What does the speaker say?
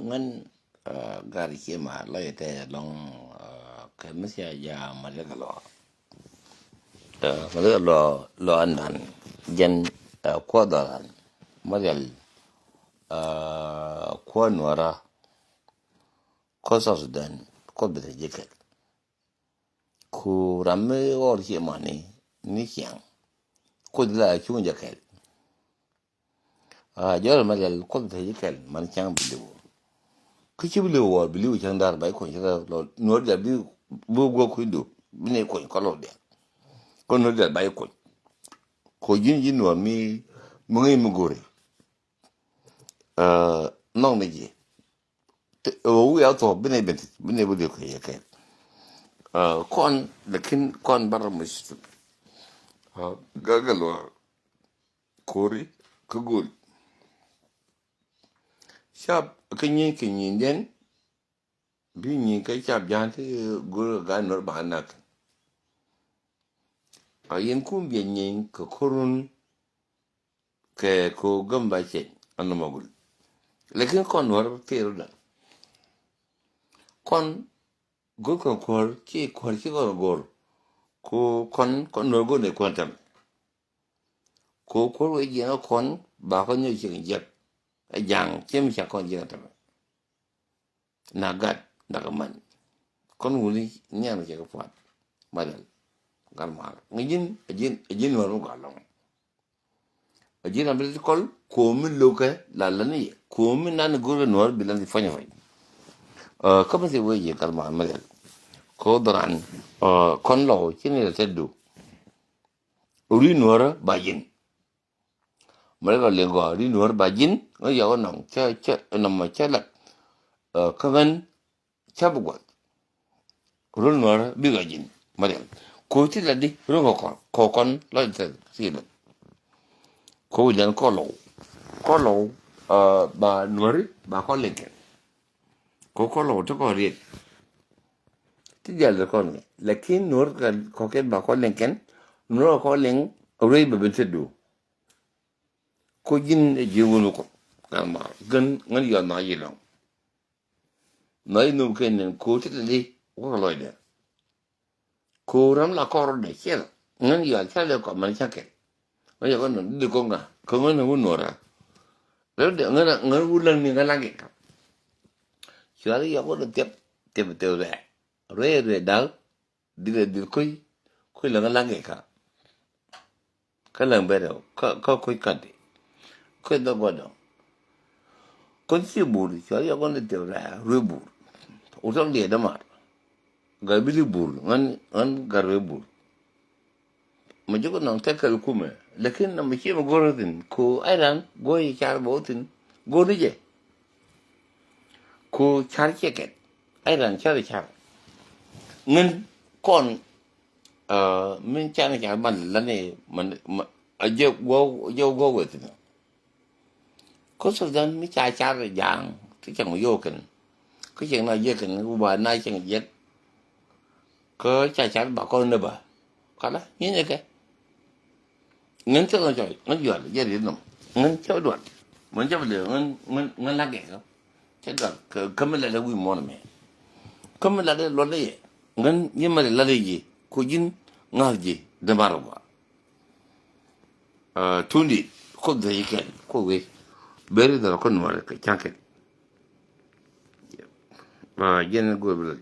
ngan gar ke ma la te long ke mesya ya ma le lo andan jen ko daran madal ko nwara ko Sudan ko bete jeke ku ramme or ke mani ni kyang ko dila ki wonja kel jor madal ko bete jeke man kyang bilu kichi bilu war bilu kyang dar bai ko jira lo no da bi bu go ku do bine ko ko lo de ko no da bai ko jin no mi mo ngi mo gore non ne ji o wi auto bine bu de ko yeke kon lakin kon bara mush gagalwa kori kugul shab kinyi den bi ni kai shab jante go ga nor ba nak yen kum bi ni ko korun ke ko gamba che anu magul lakin kon war tero da kon go ko gor ko kon no go ne kwantam ko we je kon ba ko nyu chi je jang chem cha kon je ta nagat nagaman kon wuli nyano je ko fat madal galmar ngin war ko galong ajin ambil kol ko min loke la lani ko min nan go no bilan fanya fay kama se we je galmar madal ko doran kon lo chini la teddu uri nuara bajin mereka lego uri nuara bajin ya onang cha nama chala kangan chabugot uri nuara bigajin mereka ko ti ladi uri ko kon lo te sila ko jan ko lo ba nuari ba ko leken ko lo to ko ri ti jal ko ne lakin nur kan ko ken ba ko leken nur ko len uri be betedu ko jin jiwunu ko kalma gan ngal yo na yilo nay no ken ko ti li ko lo de ko ram la ko de chel ngal yo cha le ko man cha ke ay ko no de ko nga ko ngal no ra le de ngal wulan ni ngal ge ka cha ri yo ko de te re dal di ko la ngal ge ka lang be do ko ka de ko do godo con si bur cho yo con de ra rebur utang dia damar ga bili bur ngan gar rebur ma jogo non tekal kuma lakin na michi ma gorodin ko airan goyi char botin goni je ko char cheket airan char ngan kon min chana char ban lane man aje go wetin có số dân mới chai rồi dạng cái chẳng vô kình cái chuyện này vô kình bà nay chẳng giết có chai bà con nữa bà có đó như thế cái ngân chắc là trời ngân giỏi là gia đình nó ngân chơi đoạn muốn cho được ngân lá ghẻ không chơi đoạn cấm lại là quy mô này mẹ cấm lại là luật đấy ngân nhưng mà là gì cô dính ngào gì để mà rồi thun đi không thấy cái cô về beri da ko no ke chanke ba yen go bla